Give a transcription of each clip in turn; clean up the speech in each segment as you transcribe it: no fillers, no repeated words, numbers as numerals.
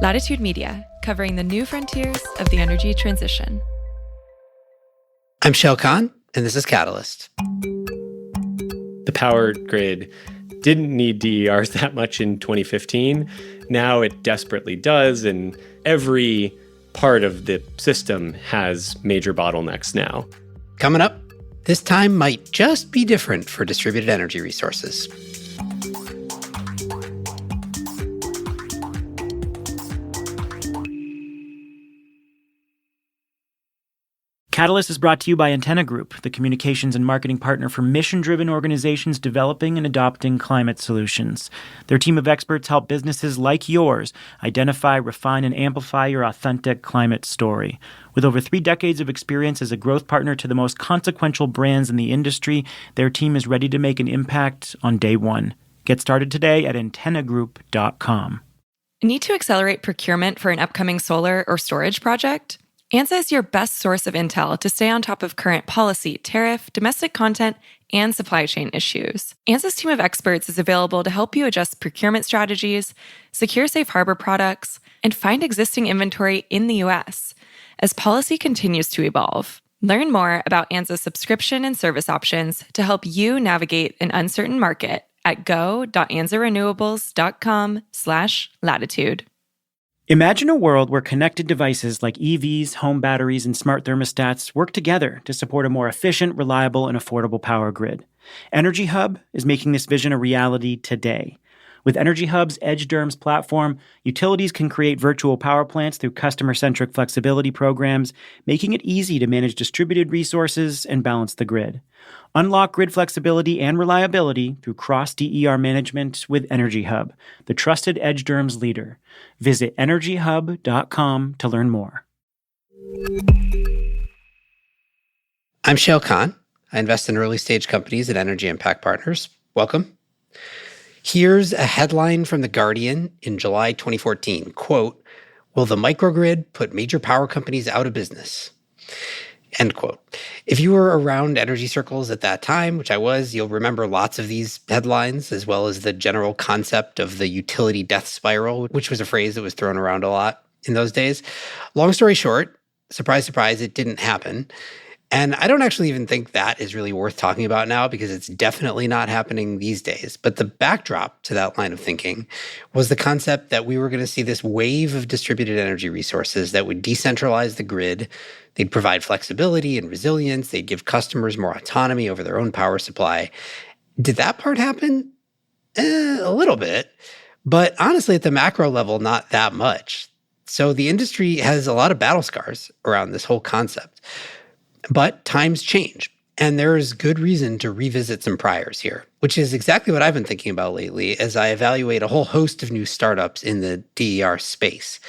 Latitude Media, covering the new frontiers of the energy transition. I'm Shayle Kann, and this is Catalyst. The power grid didn't need DERs that much in 2015. Now it desperately does, and every part of the system has major bottlenecks now. Coming up, this time might just be different for distributed energy resources. Catalyst is brought to you by Antenna Group, the communications and marketing partner for mission-driven organizations developing and adopting climate solutions. Their team of experts help businesses like yours identify, refine, and amplify your authentic climate story. With over 3 decades of experience as a growth partner to the most consequential brands in the industry, their team is ready to make an impact on day one. Get started today at antennagroup.com. Need to accelerate procurement for an upcoming solar or storage project? ANSA is your best source of intel to stay on top of current policy, tariff, domestic content, and supply chain issues. ANSA's team of experts is available to help you adjust procurement strategies, secure safe harbor products, and find existing inventory in the U.S. as policy continues to evolve. Learn more about ANSA's subscription and service options to help you navigate an uncertain market at go.ansarenewables.com/latitude. Imagine a world where connected devices like EVs, home batteries, and smart thermostats work together to support a more efficient, reliable, and affordable power grid. Energy Hub is making this vision a reality today. With Energy Hub's Edge DERMS platform, utilities can create virtual power plants through customer-centric flexibility programs, making it easy to manage distributed resources and balance the grid. Unlock grid flexibility and reliability through cross-DER management with Energy Hub, the trusted Edge DERMS leader. Visit energyhub.com to learn more. I'm Shayle Kann. I invest in early-stage companies at Energy Impact Partners. Welcome. Here's a headline from The Guardian in July 2014. Quote, "Will the microgrid put major power companies out of business?" End quote. If you were around energy circles at that time, which I was, you'll remember lots of these headlines, as well as the general concept of the utility death spiral, which was a phrase that was thrown around a lot in those days. Long story short, surprise, surprise, it didn't happen. And I don't actually even think that is really worth talking about now because it's definitely not happening these days. But the backdrop to that line of thinking was the concept that we were going to see this wave of distributed energy resources that would decentralize the grid. They'd provide flexibility and resilience. They'd give customers more autonomy over their own power supply. Did that part happen? A little bit. But honestly, at the macro level, not that much. So the industry has a lot of battle scars around this whole concept. But times change, and there is good reason to revisit some priors here, which is exactly what I've been thinking about lately as I evaluate a whole host of new startups in the DER space.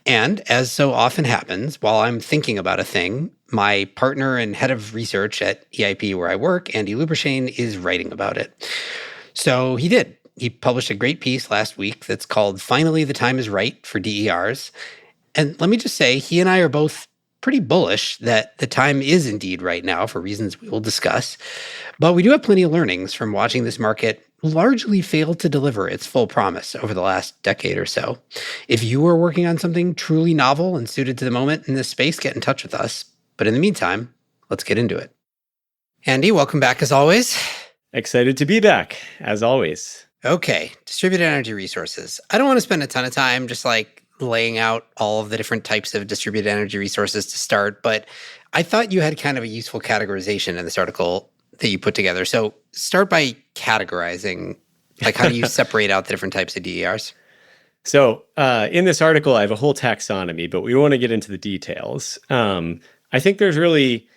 And as so often happens, while I'm thinking about a thing, my partner and head of research at EIP where I work, Andy Lubershane, is writing about it. So he did. He published a great piece last week that's called "Finally, the Time is Right for DERs." And let me just say, he and I are both pretty bullish that the time is indeed right now for reasons we will discuss. But we do have plenty of learnings from watching this market largely fail to deliver its full promise over the last decade or so. If you are working on something truly novel and suited to the moment in this space, get in touch with us. But in the meantime, let's get into it. Andy, welcome back as always. Excited to be back, as always. Okay, distributed energy resources. I don't want to spend a ton of time just laying out all of the different types of distributed energy resources to start, but I thought you had kind of a useful categorization in this article that you put together. So start by categorizing, how do you separate out the different types of DERs? So in this article, I have a whole taxonomy, but we want to get into the details. I think there's really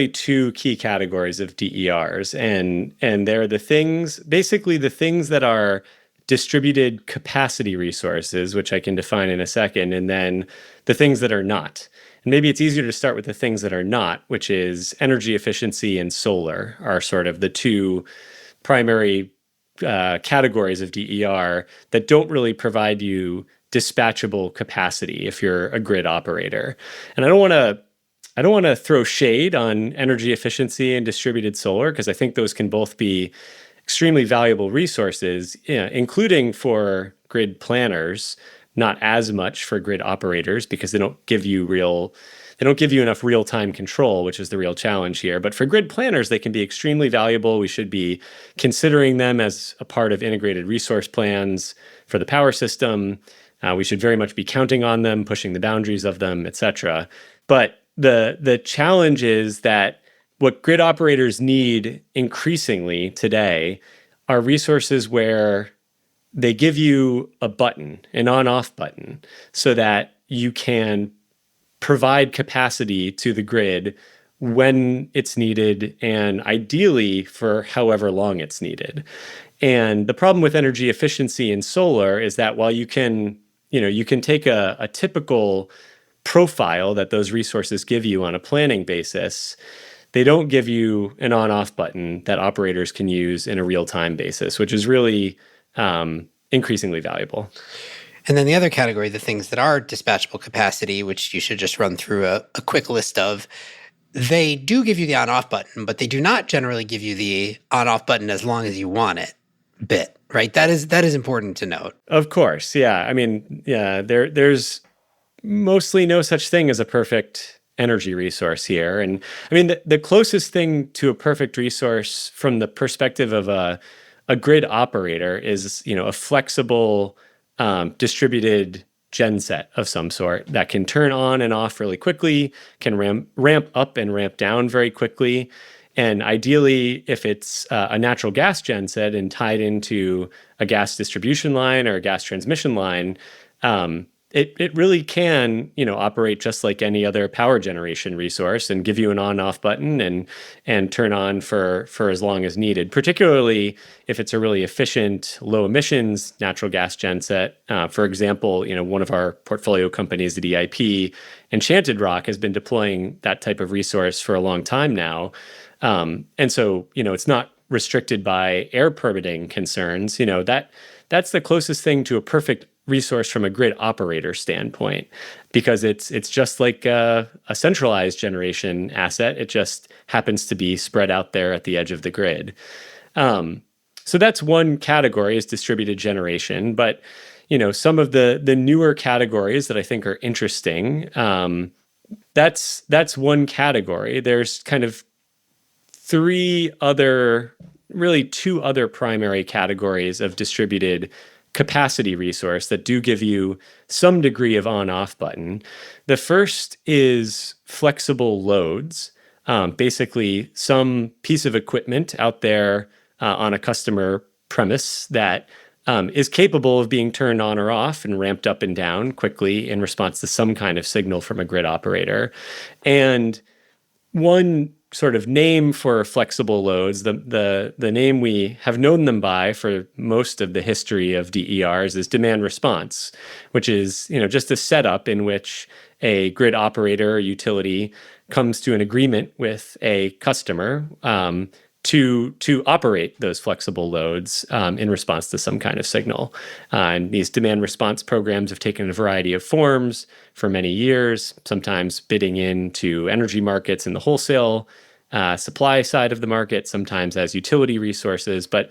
2 key categories of DERs, and they're the things that are distributed capacity resources, which I can define in a second, and then the things that are not. And maybe it's easier to start with the things that are not, which is energy efficiency and solar are sort of the 2 primary categories of DER that don't really provide you dispatchable capacity if you're a grid operator. And I don't want to throw shade on energy efficiency and distributed solar because I think those can both be extremely valuable resources, including for grid planners. not as much for grid operators because they don't give you enough real-time control, which is the real challenge here. But for grid planners, they can be extremely valuable. We should be considering them as a part of integrated resource plans for the power system. We should very much be counting on them, pushing the boundaries of them, et cetera. But the challenge is that what grid operators need increasingly today are resources where they give you a button, an on-off button, so that you can provide capacity to the grid when it's needed and ideally for however long it's needed. And the problem with energy efficiency in solar is that while you can take a typical profile that those resources give you on a planning basis, they don't give you an on-off button that operators can use in a real-time basis, which is really increasingly valuable. And then the other category, the things that are dispatchable capacity, which you should just run through a quick list of, they do give you the on-off button, but they do not generally give you the on-off button as long as you want it bit, right? That is important to note. Of course, yeah. I mean, yeah, there's mostly no such thing as a perfect energy resource here. And I mean, the closest thing to a perfect resource from the perspective of a grid operator is, a flexible distributed genset of some sort that can turn on and off really quickly, can ramp up and ramp down very quickly. And ideally, if it's a natural gas genset and tied into a gas distribution line or a gas transmission line, it really can, operate just like any other power generation resource and give you an on-off button and turn on for as long as needed, particularly if it's a really efficient, low emissions natural gas genset. For example, one of our portfolio companies, the EIP, Enchanted Rock, has been deploying that type of resource for a long time now. And so, it's not restricted by air permitting concerns. That's the closest thing to a perfect resource from a grid operator standpoint, because it's just like a centralized generation asset. It just happens to be spread out there at the edge of the grid. So that's one category, is distributed generation. But some of the newer categories that I think are interesting, that's one category. There's kind of two other primary categories of distributed capacity resource that do give you some degree of on-off button. The first is flexible loads, basically some piece of equipment out there on a customer premise that is capable of being turned on or off and ramped up and down quickly in response to some kind of signal from a grid operator. And one sort of name for flexible loads, the name we have known them by for most of the history of DERs, is demand response, which is just a setup in which a grid operator or utility comes to an agreement with a customer to operate those flexible loads in response to some kind of signal. And these demand response programs have taken a variety of forms for many years, sometimes bidding into energy markets in the wholesale supply side of the market, sometimes as utility resources. But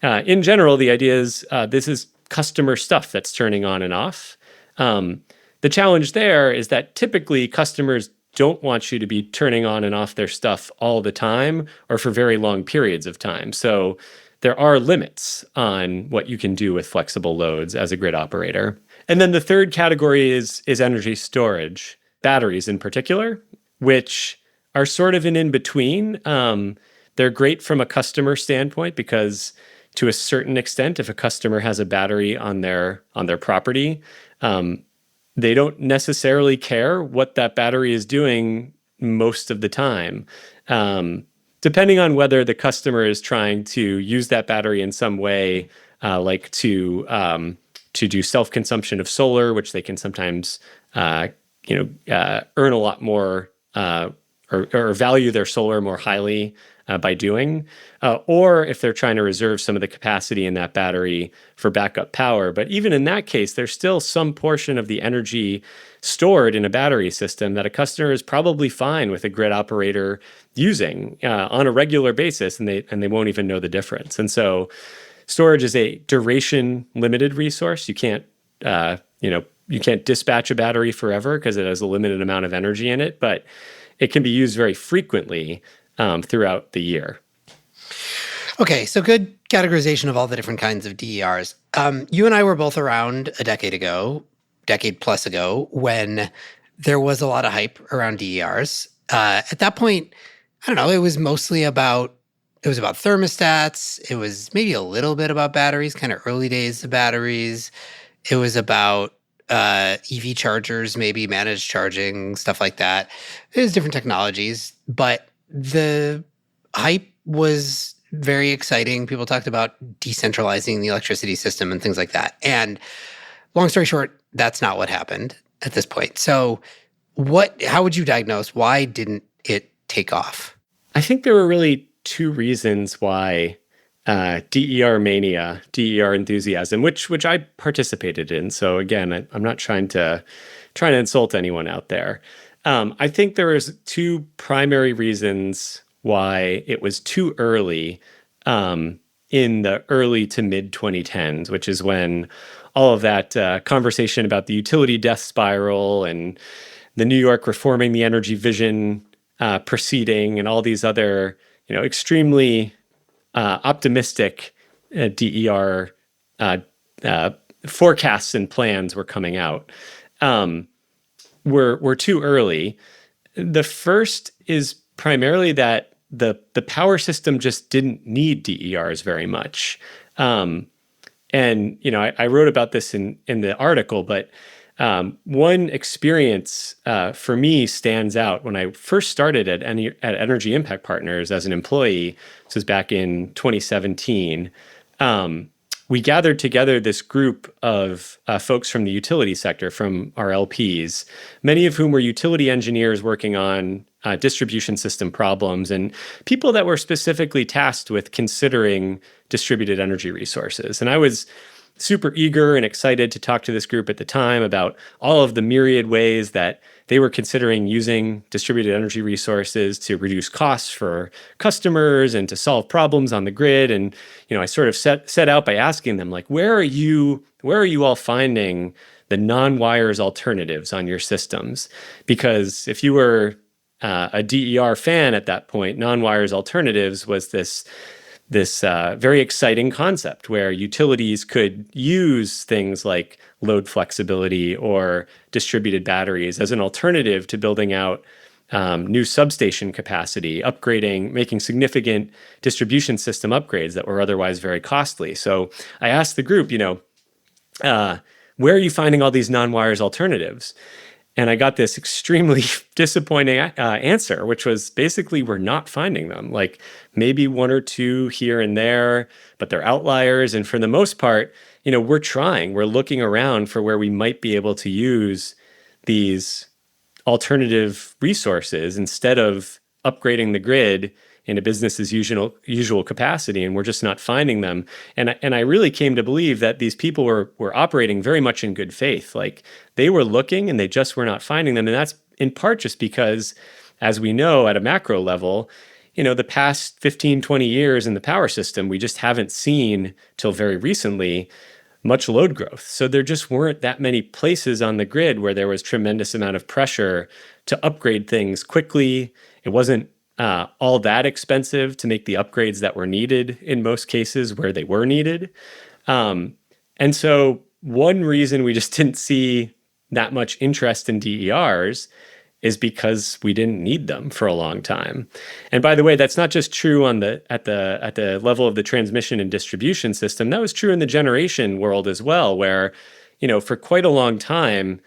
in general, the idea is this is customer stuff that's turning on and off. The challenge there is that typically customers don't want you to be turning on and off their stuff all the time or for very long periods of time. So there are limits on what you can do with flexible loads as a grid operator. And then the third category is energy storage, batteries in particular, which are sort of an in-between. They're great from a customer standpoint because to a certain extent, if a customer has a battery on their property, they don't necessarily care what that battery is doing most of the time. Depending on whether the customer is trying to use that battery in some way, like to do self-consumption of solar, which they can sometimes earn a lot more or value their solar more highly by doing, or if they're trying to reserve some of the capacity in that battery for backup power. But even in that case, there's still some portion of the energy stored in a battery system that a customer is probably fine with a grid operator using on a regular basis, and they won't even know the difference. And so storage is a duration limited resource. You can't you can't dispatch a battery forever because it has a limited amount of energy in it, but it can be used very frequently throughout the year. Okay, so good categorization of all the different kinds of DERs. You and I were both around a decade plus ago, when there was a lot of hype around DERs. At that point, I don't know, it was about thermostats. It was maybe a little bit about batteries, kind of early days of batteries. It was about EV chargers, maybe managed charging, stuff like that. There's different technologies, but the hype was very exciting. People talked about decentralizing the electricity system and things like that. And long story short, that's not what happened at this point. So how would you diagnose, why didn't it take off? I think there were really two reasons why DER mania, DER enthusiasm, which I participated in. So again, I'm not trying to insult anyone out there. I think there was two primary reasons why it was too early in the early to mid 2010s, which is when all of that conversation about the utility death spiral and the New York reforming the energy vision proceeding and all these other, extremely optimistic DER forecasts and plans were coming out. Were too early. The first is primarily that the power system just didn't need DERs very much. And I wrote about this in the article, but one experience for me stands out. When I first started at Energy Impact Partners as an employee, this was back in 2017, we gathered together this group of folks from the utility sector, from our LPs, many of whom were utility engineers working on distribution system problems, and people that were specifically tasked with considering distributed energy resources. And I was super eager and excited to talk to this group at the time about all of the myriad ways that they were considering using distributed energy resources to reduce costs for customers and to solve problems on the grid. And I sort of set out by asking them, like, where are you all finding the non-wires alternatives on your systems? Because if you were a DER fan at that point, non-wires alternatives was this very exciting concept where utilities could use things like load flexibility or distributed batteries as an alternative to building out new substation capacity, making significant distribution system upgrades that were otherwise very costly. So I asked the group, where are you finding all these non-wires alternatives? And I got this extremely disappointing answer, which was basically, we're not finding them. Like maybe one or two here and there, but they're outliers. And for the most part, we're trying. We're looking around for where we might be able to use these alternative resources instead of upgrading the grid in a business as usual capacity, and we're just not finding them. And I really came to believe that these people were operating very much in good faith. Like they were looking and they just were not finding them. And that's in part just because, as we know at a macro level, the past 15, 20 years in the power system, we just haven't seen till very recently much load growth. So there just weren't that many places on the grid where there was tremendous amount of pressure to upgrade things quickly. It wasn't all that expensive to make the upgrades that were needed in most cases where they were needed. And so one reason we just didn't see that much interest in DERs is because we didn't need them for a long time. And by the way, that's not just true at the level of the transmission and distribution system. That was true in the generation world as well, where, for quite a long time,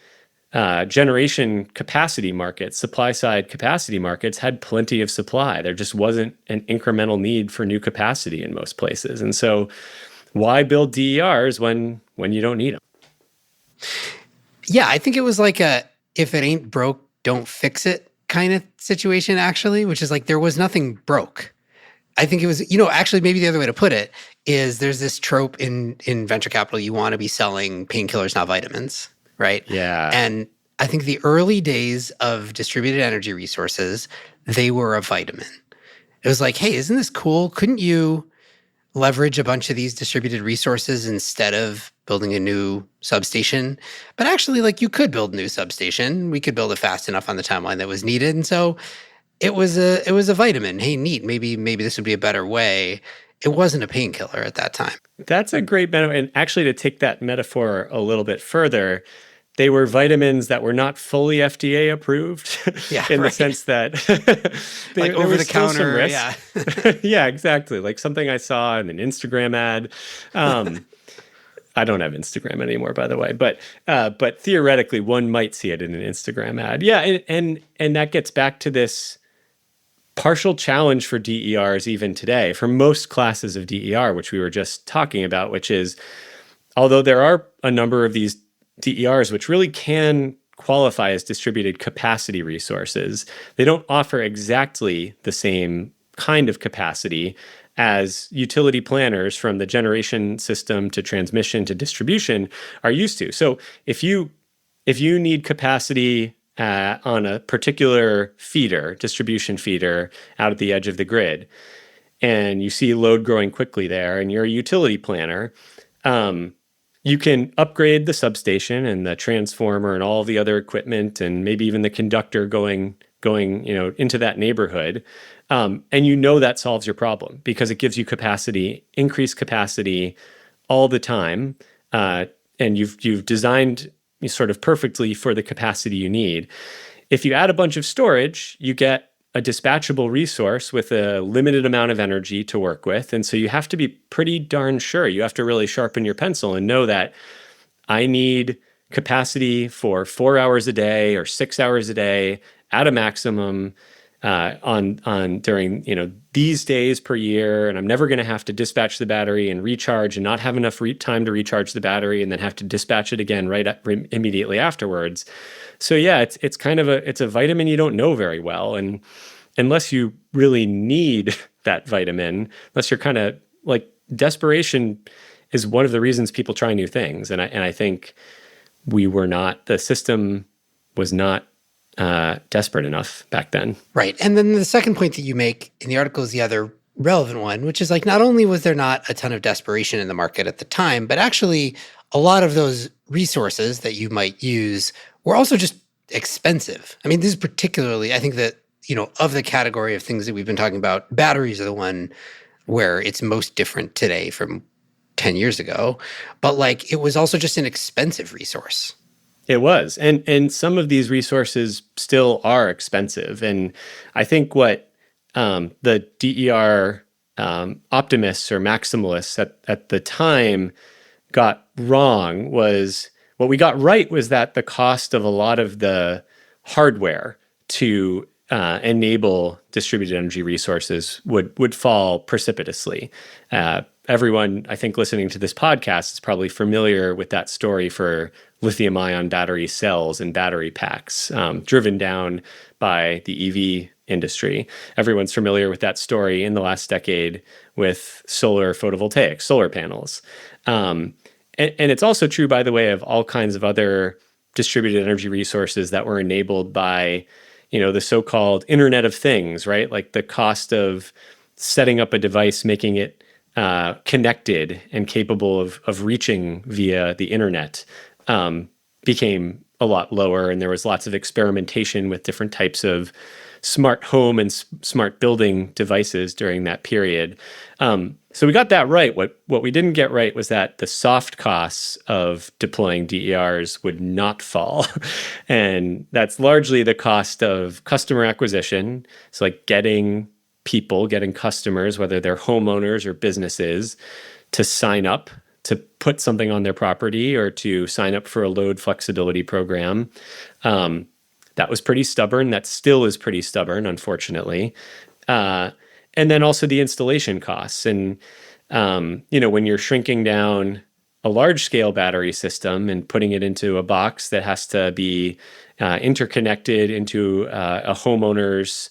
generation capacity markets, supply side capacity markets had plenty of supply. There just wasn't an incremental need for new capacity in most places. And so why build DERs when you don't need them? Yeah, I think it was like if it ain't broke, don't fix it kind of situation, actually, which is like there was nothing broke. I think it was, actually maybe the other way to put it is there's this trope in venture capital, you want to be selling painkillers, not vitamins. Right? Yeah. And I think the early days of distributed energy resources, they were a vitamin. It was like, hey, isn't this cool? Couldn't you leverage a bunch of these distributed resources instead of building a new substation. But actually, like, you could build a new substation. We could build it fast enough on the timeline that was needed. And so it was a vitamin. Hey, neat. Maybe this would be a better way. It wasn't a painkiller at that time. That's a great metaphor. And actually, to take that metaphor a little bit further, they were vitamins that were not fully FDA approved in the sense that like over the counter. Yeah. Yeah, exactly. Like something I saw in an Instagram ad. I don't have Instagram anymore, by the way, but theoretically, one might see it in an Instagram ad. Yeah, and that gets back to this partial challenge for DERs even today, for most classes of DER, which we were just talking about, which is, although there are a number of these DERs which really can qualify as distributed capacity resources, they don't offer exactly the same kind of capacity as utility planners from the generation system to transmission to distribution are used to. So if you need capacity on a particular feeder, distribution feeder out at the edge of the grid, and you see load growing quickly there, and you're a utility planner, you can upgrade the substation and the transformer and all the other equipment and maybe even the conductor going into that neighborhood. And that solves your problem because it gives you capacity, increased capacity all the time. And you've designed sort of perfectly for the capacity you need. If you add a bunch of storage, you get a dispatchable resource with a limited amount of energy to work with. And so you have to be pretty darn sure. You have to really sharpen your pencil and know that I need capacity for 4 hours a day or 6 hours a day at a maximum during these days per year, and I'm never going to have to dispatch the battery and recharge and not have enough time to recharge the battery and then have to dispatch it again immediately afterwards. So yeah, it's kind of a vitamin you don't know very well, and unless you really need that vitamin, unless you're kind of like, desperation is one of the reasons people try new things, and I think the system was not desperate enough back then. Right. And then the second point that you make in the article is the other relevant one, which is like, not only was there not a ton of desperation in the market at the time, but actually a lot of those resources that you might use were also just expensive. I mean, this is particularly, I think that, of the category of things that we've been talking about, batteries are the one where it's most different today from 10 years ago. But like, it was also just an expensive resource. It was. And some of these resources still are expensive. And I think what the DER optimists or maximalists at the time got wrong was, what we got right was that the cost of a lot of the hardware to enable distributed energy resources would fall precipitously. Everyone, I think, listening to this podcast is probably familiar with that story for lithium-ion battery cells and battery packs, driven down by the EV industry. Everyone's familiar with that story in the last decade with solar photovoltaics, solar panels. And it's also true, by the way, of all kinds of other distributed energy resources that were enabled by, the so-called Internet of Things, right? Like the cost of setting up a device, making it connected and capable of reaching via the internet became a lot lower, and there was lots of experimentation with different types of smart home and smart building devices during that period. So we got that right. What we didn't get right was that the soft costs of deploying DERs would not fall. And that's largely the cost of customer acquisition. So like getting customers, whether they're homeowners or businesses, to sign up to put something on their property or to sign up for a load flexibility program. That was pretty stubborn. That still is pretty stubborn, unfortunately. And then also the installation costs. And, when you're shrinking down a large-scale battery system and putting it into a box that has to be interconnected into a homeowner's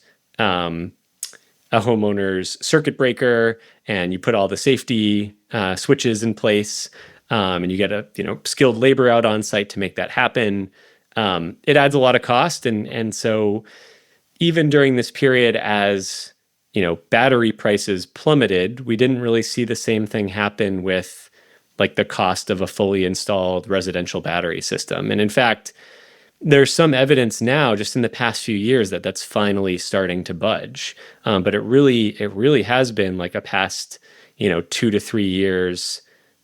circuit breaker, and you put all the safety switches in place, and you get a skilled labor out on site to make that happen. It adds a lot of cost, and so even during this period, as battery prices plummeted, we didn't really see the same thing happen with like the cost of a fully installed residential battery system. And in fact, there's some evidence now, just in the past few years, that that's finally starting to budge. But it really has been like a past, 2 to 3 years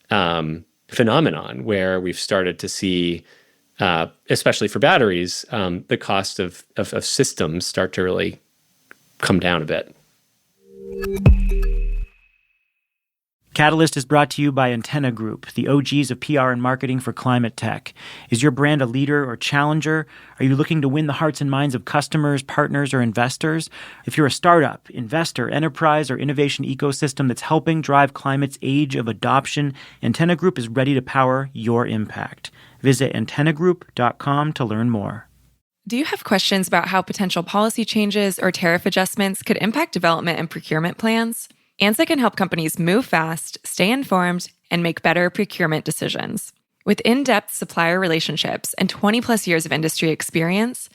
phenomenon where we've started to see, especially for batteries, the cost of systems start to really come down a bit. Catalyst is brought to you by Antenna Group, the OGs of PR and marketing for climate tech. Is your brand a leader or challenger? Are you looking to win the hearts and minds of customers, partners, or investors? If you're a startup, investor, enterprise, or innovation ecosystem that's helping drive climate's age of adoption, Antenna Group is ready to power your impact. Visit antennagroup.com to learn more. Do you have questions about how potential policy changes or tariff adjustments could impact development and procurement plans? ANSA can help companies move fast, stay informed, and make better procurement decisions. With in-depth supplier relationships and 20-plus years of industry experience,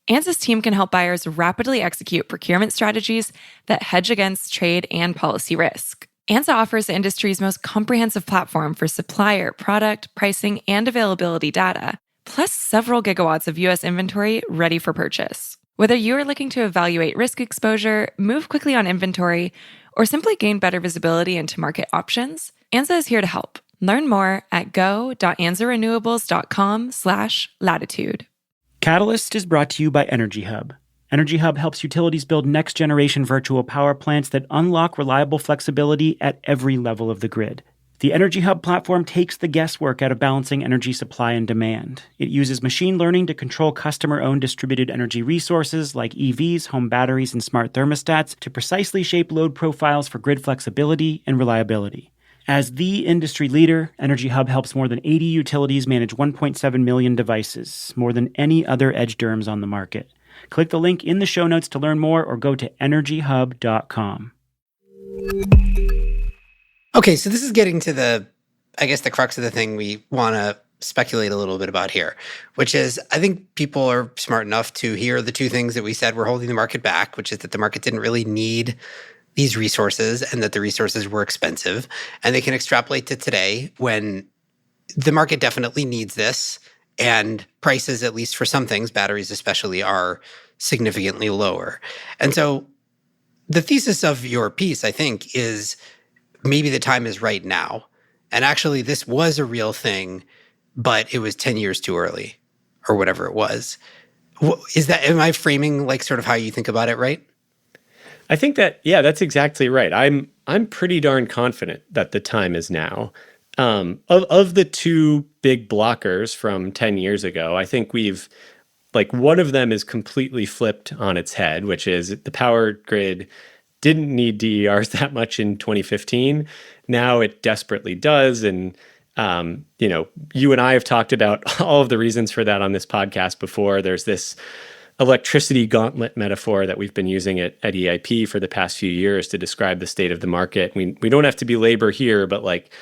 ANSA's team can help buyers rapidly execute procurement strategies that hedge against trade and policy risk. ANSA offers the industry's most comprehensive platform for supplier, product, pricing, and availability data, plus several gigawatts of U.S. inventory ready for purchase. Whether you are looking to evaluate risk exposure, move quickly on inventory, or simply gain better visibility into market options, ANSA is here to help. Learn more at go.ansarenewables.com/latitude. Catalyst is brought to you by Energy Hub. Energy Hub helps utilities build next-generation virtual power plants that unlock reliable flexibility at every level of the grid. The Energy Hub platform takes the guesswork out of balancing energy supply and demand. It uses machine learning to control customer-owned distributed energy resources like EVs, home batteries, and smart thermostats to precisely shape load profiles for grid flexibility and reliability. As the industry leader, Energy Hub helps more than 80 utilities manage 1.7 million devices, more than any other edge DERMS on the market. Click the link in the show notes to learn more or go to energyhub.com. Okay, so this is getting to the crux of the thing we want to speculate a little bit about here, which is I think people are smart enough to hear the two things that we said were holding the market back, which is that the market didn't really need these resources and that the resources were expensive. And they can extrapolate to today when the market definitely needs this and prices, at least for some things, batteries especially, are significantly lower. And so the thesis of your piece, I think, is maybe the time is right now. And actually, this was a real thing, but it was 10 years too early or whatever it was. Am I framing like sort of how you think about it right? I think that, yeah, that's exactly right. I'm pretty darn confident that the time is now. Of the two big blockers from 10 years ago, I think one of them is completely flipped on its head, which is the power grid didn't need DERs that much in 2015. Now it desperately does. And, you and I have talked about all of the reasons for that on this podcast before. There's this electricity gauntlet metaphor that we've been using at EIP for the past few years to describe the state of the market. We don't have to be labor here, but like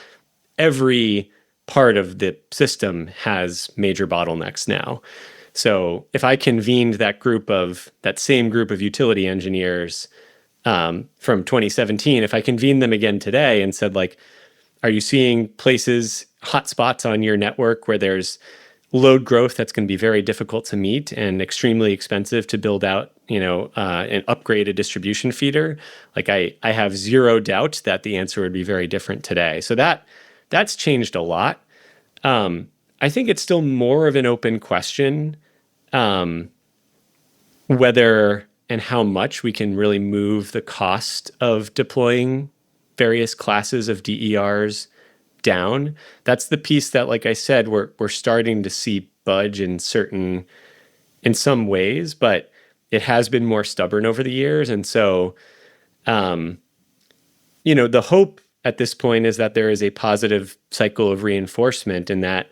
every part of the system has major bottlenecks now. So if I convened that same group of utility engineers from 2017, if I convened them again today and said, like, are you seeing places, hot spots on your network where there's load growth that's going to be very difficult to meet and extremely expensive to build out, and upgrade a distribution feeder? Like I have zero doubt that the answer would be very different today. So that's changed a lot. I think it's still more of an open question whether and how much we can really move the cost of deploying various classes of DERs down. That's the piece that, like I said, we're starting to see budge in some ways, but it has been more stubborn over the years. And so, the hope at this point is that there is a positive cycle of reinforcement and that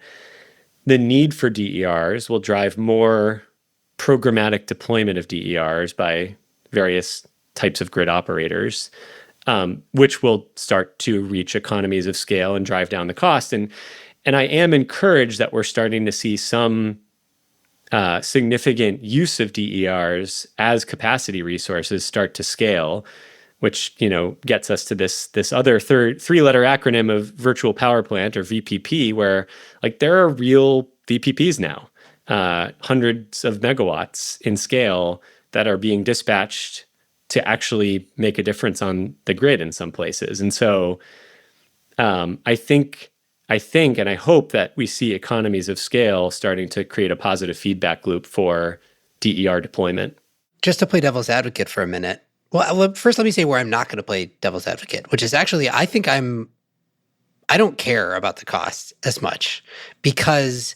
the need for DERs will drive more programmatic deployment of DERs by various types of grid operators, which will start to reach economies of scale and drive down the cost. And I am encouraged that we're starting to see some significant use of DERs as capacity resources start to scale, which gets us to this other three-letter acronym of virtual power plant, or VPP, where like there are real VPPs now, hundreds of megawatts in scale that are being dispatched to actually make a difference on the grid in some places. And so I think and I hope that we see economies of scale starting to create a positive feedback loop for DER deployment. Just to play devil's advocate for a minute. Well, first let me say where I'm not going to play devil's advocate, which is actually I don't care about the cost as much, because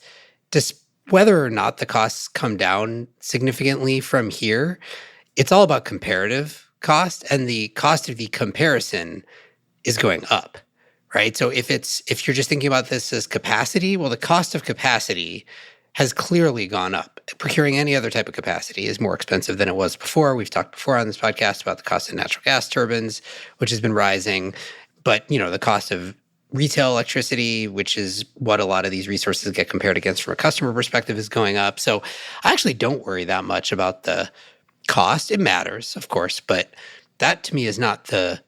just whether or not the costs come down significantly from here, it's all about comparative cost, and the cost of the comparison is going up, right? So if you're just thinking about this as capacity, well, the cost of capacity has clearly gone up. Procuring any other type of capacity is more expensive than it was before. We've talked before on this podcast about the cost of natural gas turbines, which has been rising. But, the cost of retail electricity, which is what a lot of these resources get compared against from a customer perspective, is going up. So I actually don't worry that much about the cost. It matters, of course, but that to me is not the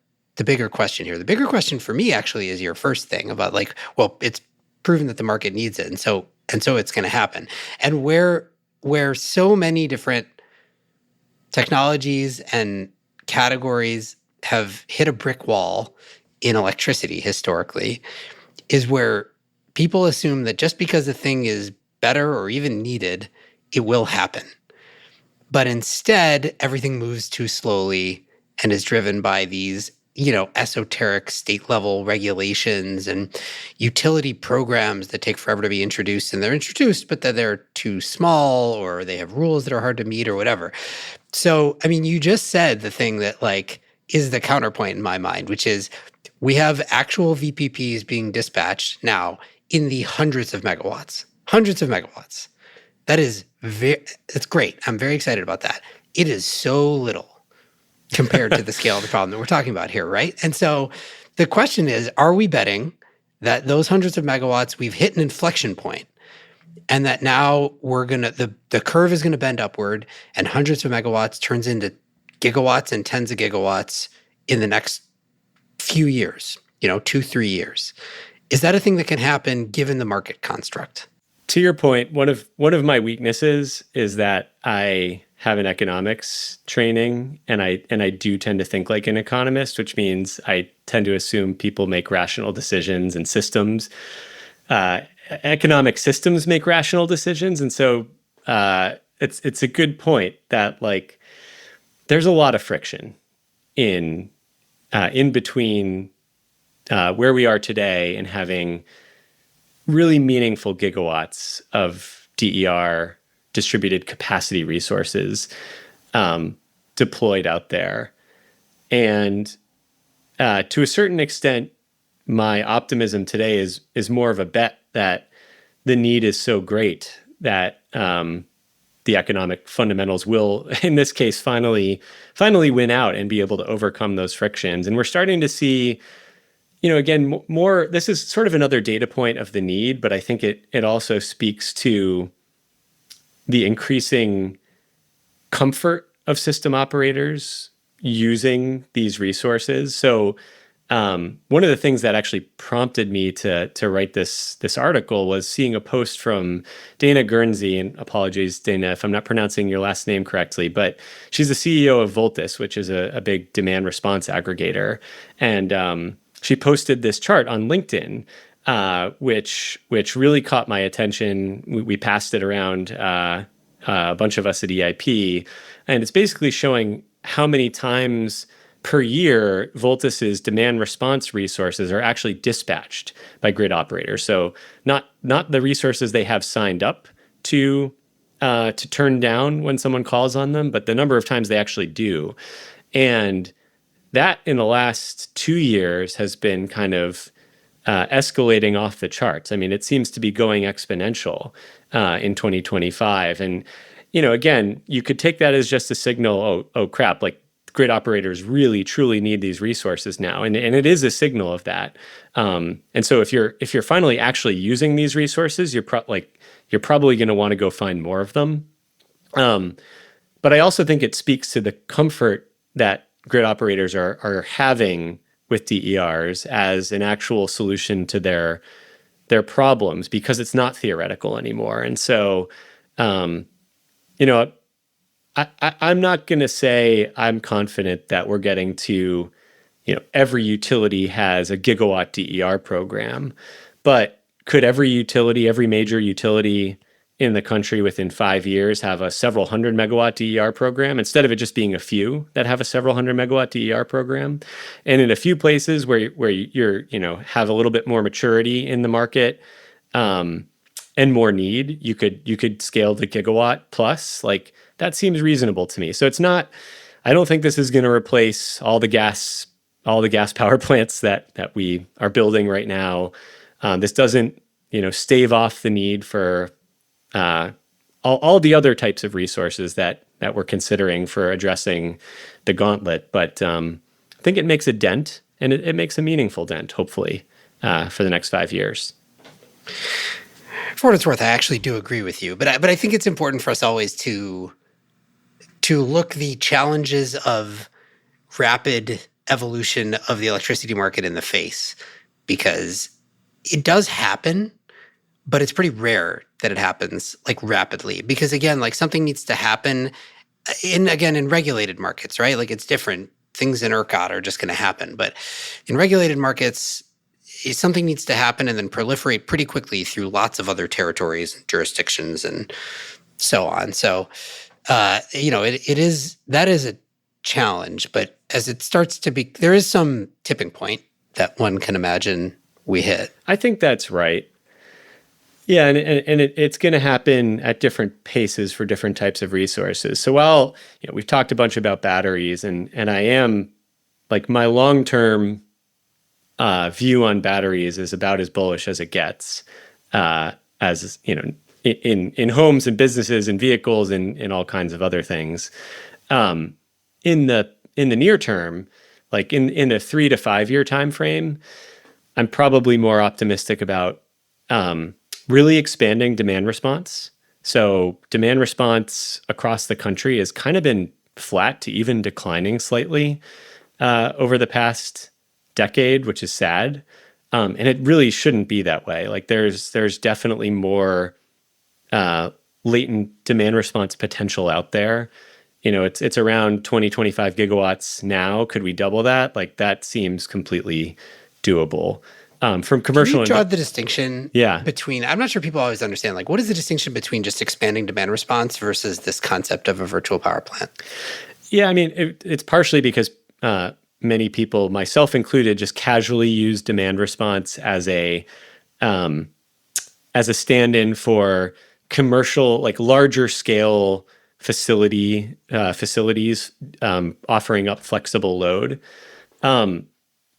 bigger question here. The bigger question for me actually is your first thing about it's proven that the market needs it. And so it's going to happen. And where so many different technologies and categories have hit a brick wall in electricity historically is where people assume that just because a thing is better or even needed, it will happen. But instead, everything moves too slowly and is driven by these esoteric state level regulations and utility programs that take forever to be introduced. And they're introduced, but then they're too small, or they have rules that are hard to meet, or whatever. So, you just said the thing that is the counterpoint in my mind, which is we have actual VPPs being dispatched now in the hundreds of megawatts. That is it's great. I'm very excited about that. It is so little compared to the scale of the problem that we're talking about here, right? And so the question is, are we betting that those hundreds of megawatts, we've hit an inflection point, and that now the curve is going to bend upward, and hundreds of megawatts turns into gigawatts and tens of gigawatts in the next few years, 2-3 years? Is that a thing that can happen given the market construct? To your point, one of my weaknesses is that I have an economics training, and I do tend to think like an economist, which means I tend to assume people make rational decisions, and economic systems make rational decisions. And so it's a good point that there's a lot of friction in between where we are today and having really meaningful gigawatts of DER, distributed capacity resources, deployed out there. And to a certain extent, my optimism today is more of a bet that the need is so great that the economic fundamentals will, in this case, finally win out and be able to overcome those frictions. And we're starting to see, again, more, this is sort of another data point of the need, but I think it also speaks to the increasing comfort of system operators using these resources. So one of the things that actually prompted me to write this article was seeing a post from Dana Guernsey, and apologies, Dana, if I'm not pronouncing your last name correctly, but she's the CEO of Voltus, which is a big demand response aggregator. And she posted this chart on LinkedIn, which really caught my attention. We passed it around a bunch of us at EIP, and it's basically showing how many times per year Voltus's demand response resources are actually dispatched by grid operators. So not the resources they have signed up to turn down when someone calls on them, but the number of times they actually do. And that in the last 2 years has been kind of escalating off the charts. I mean, it seems to be going exponential in 2025. And, again, you could take that as just a signal, oh crap, grid operators really truly need these resources now. And it is a signal of that. And so if you're finally actually using these resources, you're probably going to want to go find more of them. But I also think it speaks to the comfort that grid operators are having with DERs as an actual solution to their problems, because it's not theoretical anymore. And so, you know, I'm not going to say I'm confident that we're getting to, every utility has a gigawatt DER program, but could every major utility in the country within 5 years have a several hundred megawatt DER program, instead of it just being a few that have a several hundred megawatt DER program? And in a few places where you're have a little bit more maturity in the market, and more need, you could scale to gigawatt plus. Like, that seems reasonable to me. So it's not, I don't think this is going to replace all the gas power plants that we are building right now. This doesn't, stave off the need for all the other types of resources that we're considering for addressing the gauntlet. But I think it makes a dent, and it makes a meaningful dent, hopefully, for the next 5 years. For what it's worth, I actually do agree with you, but I think it's important for us always to look the challenges of rapid evolution of the electricity market in the face, because it does happen, but it's pretty rare that it happens like rapidly. Because again, like, something needs to happen in regulated markets, right? Like, it's different. Things in ERCOT are just going to happen, but in regulated markets, something needs to happen and then proliferate pretty quickly through lots of other territories and jurisdictions and so on. So, that is a challenge, but as it starts to be, there is some tipping point that one can imagine we hit. I think that's right. Yeah, and it's going to happen at different paces for different types of resources. So while we've talked a bunch about batteries, and I am, like, my long-term view on batteries is about as bullish as it gets, as in homes and businesses and vehicles and all kinds of other things. In the near term, like in a 3 to 5 year time frame, I'm probably more optimistic about really expanding demand response. So demand response across the country has kind of been flat to even declining slightly over the past decade, which is sad. And it really shouldn't be that way. Like, there's definitely more latent demand response potential out there. It's around 25 gigawatts now. Could we double that? Like, that seems completely doable. From commercial. Can you draw the distinction Yeah. between, I'm not sure people always understand, like, what is the distinction between just expanding demand response versus this concept of a virtual power plant? Yeah, I mean, it's partially because many people, myself included, just casually use demand response as a stand-in for commercial, like, larger scale facilities offering up flexible load.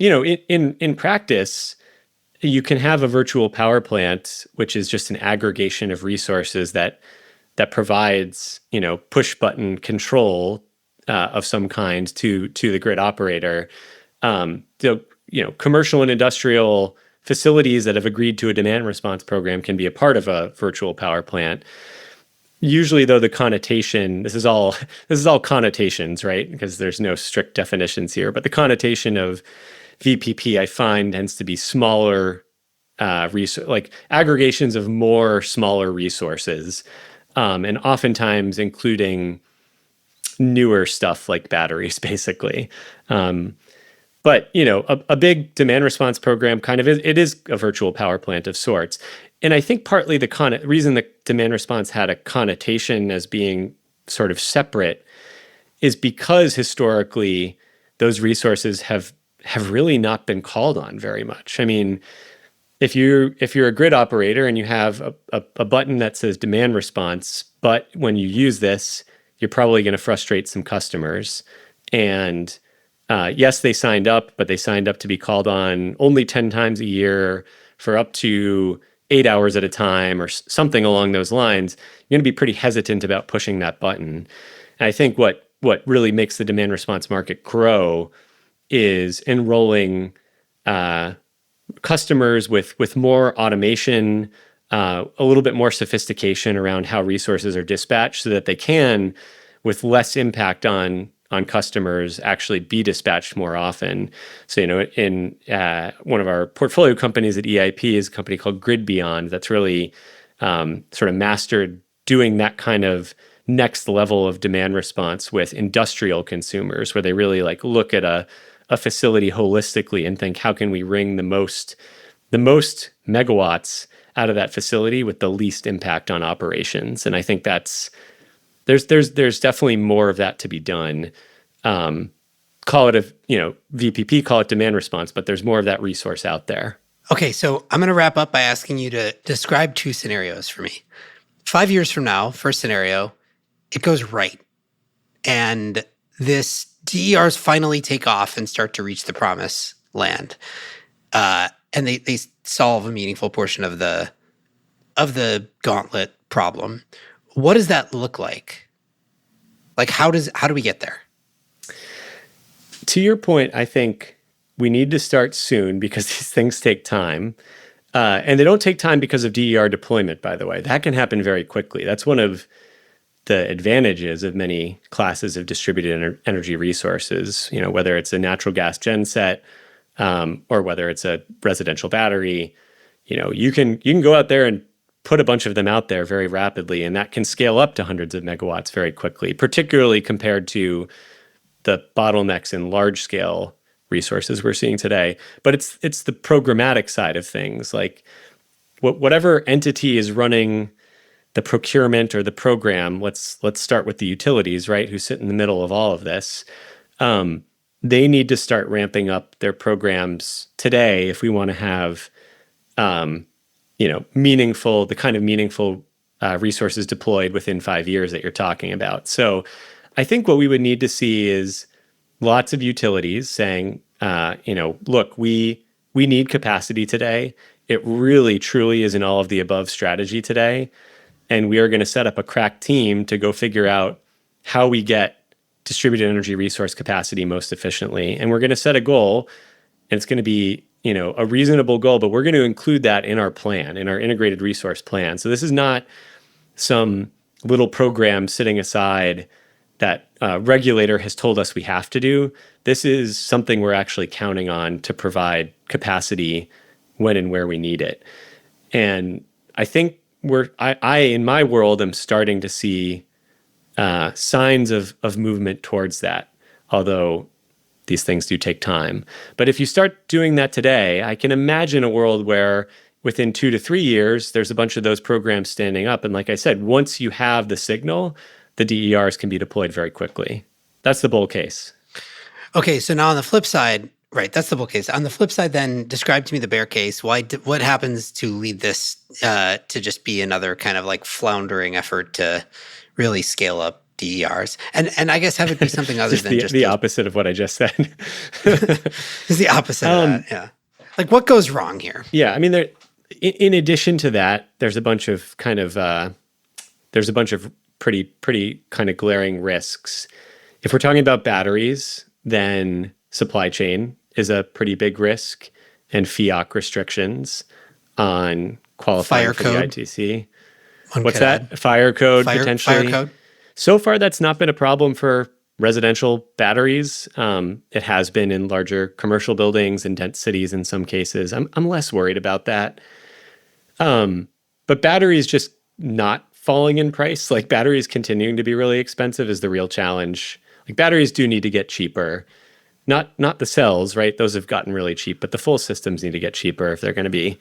In practice, you can have a virtual power plant, which is just an aggregation of resources that provides, push button control of some kind to the grid operator. Commercial and industrial facilities that have agreed to a demand response program can be a part of a virtual power plant. Usually, though, the connotation, this is all connotations, right? Because there's no strict definitions here, but the connotation of VPP, I find, tends to be smaller like aggregations of more smaller resources, and oftentimes including newer stuff like batteries, basically. But a big demand response program kind of is a virtual power plant of sorts. And I think partly the reason that demand response had a connotation as being sort of separate is because historically those resources have really not been called on very much. I mean, if you're a grid operator and you have a button that says demand response, but when you use this, you're probably going to frustrate some customers. And yes, they signed up, but they signed up to be called on only 10 times a year for up to 8 hours at a time or something along those lines. You're going to be pretty hesitant about pushing that button. And I think what really makes the demand response market grow is enrolling customers with more automation, a little bit more sophistication around how resources are dispatched, so that they can, with less impact on on customers actually be dispatched more often. So, in one of our portfolio companies at EIP is a company called Grid Beyond that's really sort of mastered doing that kind of next level of demand response with industrial consumers, where they really like look at a facility holistically and think, how can we wring the most megawatts out of that facility with the least impact on operations? And I think there's definitely more of that to be done. Call it VPP, call it demand response, but there's more of that resource out there. Okay, so I'm going to wrap up by asking you to describe two scenarios for me. 5 years from now, first scenario, it goes right. And this DERs finally take off and start to reach the promised land. And they solve a meaningful portion of the gauntlet problem. What does that look like? Like, how do we get there? To your point, I think we need to start soon because these things take time. And they don't take time because of DER deployment, by the way. That can happen very quickly. That's one of the advantages of many classes of distributed energy resources, whether it's a natural gas genset or whether it's a residential battery. You can go out there and put a bunch of them out there very rapidly, and that can scale up to hundreds of megawatts very quickly, particularly compared to the bottlenecks in large-scale resources we're seeing today. But it's the programmatic side of things, like whatever entity is running the procurement or the program. Let's start with the utilities, right, who sit in the middle of all of this. They need to start ramping up their programs today if we want to have meaningful resources deployed within 5 years that you're talking about. So I think what we would need to see is lots of utilities saying, look, we need capacity today. It really, truly is an all of the above strategy today. And we are going to set up a crack team to go figure out how we get distributed energy resource capacity most efficiently. And we're going to set a goal, and it's going to be a reasonable goal, but we're going to include that in our plan, in our integrated resource plan. So this is not some little program sitting aside that a regulator has told us we have to do. This is something we're actually counting on to provide capacity when and where we need it. And I think I in my world am starting to see signs of movement towards that, although these things do take time. But if you start doing that today, I can imagine a world where within 2 to 3 years, there's a bunch of those programs standing up. And like I said, once you have the signal, the DERs can be deployed very quickly. That's the bull case. Okay, so now on the flip side, right, that's the bull case. On the flip side, then, describe to me the bear case. What happens to lead this to just be another kind of like floundering effort to really scale up DERs? And I guess have it be something other than just the opposite of what I just said. It's the opposite of that, yeah. Like, what goes wrong here? Yeah, I mean, in addition to that, there's a bunch of pretty kind of glaring risks. If we're talking about batteries, then supply chain is a pretty big risk, and FEOC restrictions on qualifying fire for code. the ITC. What's that? Fire code, potentially. Fire code? So far, that's not been a problem for residential batteries. It has been in larger commercial buildings and dense cities in some cases. I'm less worried about that. But batteries just not falling in price, like batteries continuing to be really expensive is the real challenge. Like batteries do need to get cheaper. Not the cells, right? Those have gotten really cheap, but the full systems need to get cheaper if they're going to be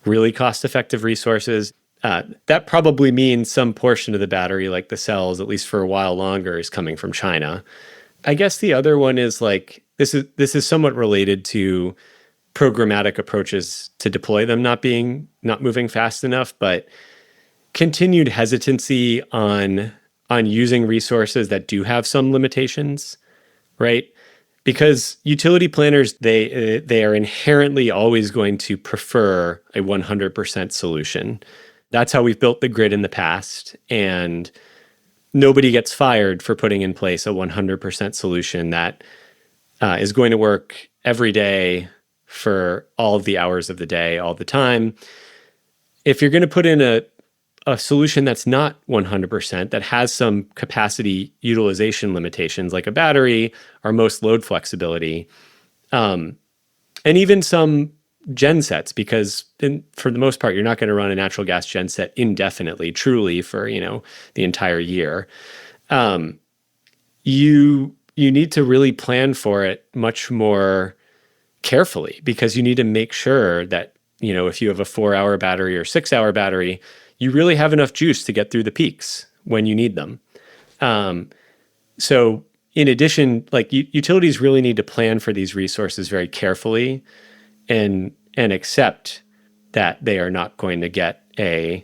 really cost-effective resources. That probably means some portion of the battery, like the cells, at least for a while longer, is coming from China. I guess the other one is like, this is somewhat related to programmatic approaches to deploy them not moving fast enough, but continued hesitancy on using resources that do have some limitations, right? Because utility planners, they are inherently always going to prefer a 100% solution. That's how we've built the grid in the past, and nobody gets fired for putting in place a 100% solution that is going to work every day for all of the hours of the day, all the time. If you're going to put in a a solution that's not 100%, that has some capacity utilization limitations, like a battery or most load flexibility, and even some gensets, because for the most part, you're not going to run a natural gas genset indefinitely, truly for, the entire year. You need to really plan for it much more carefully, because you need to make sure that, if you have a 4-hour battery or 6-hour battery, you really have enough juice to get through the peaks when you need them. So in addition, like utilities really need to plan for these resources very carefully and accept that they are not going to get they're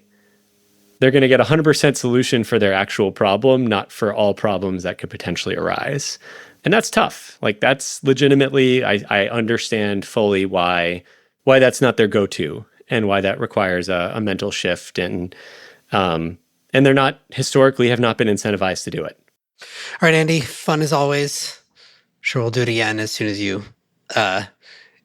going to get 100% solution for their actual problem, not for all problems that could potentially arise. And that's tough. Like that's legitimately, I understand fully why that's not their go-to and why that requires a mental shift. And they're not, historically, have not been incentivized to do it. All right, Andy, fun as always. Sure, we'll do it again as soon as you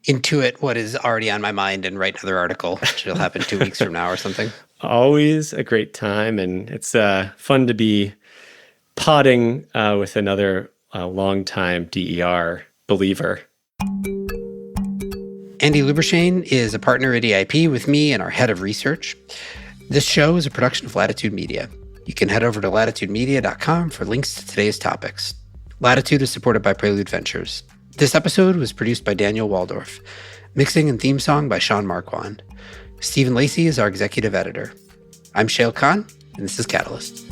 intuit what is already on my mind and write another article, which will happen 2 weeks from now or something. Always a great time. And it's fun to be podding with another longtime DER believer. Andy Lubershane is a partner at EIP with me and our head of research. This show is a production of Latitude Media. You can head over to latitudemedia.com for links to today's topics. Latitude is supported by Prelude Ventures. This episode was produced by Daniel Woldorff. Mixing and theme song by Sean Marquand. Stephen Lacey is our executive editor. I'm Shayle Kann, and this is Catalyst.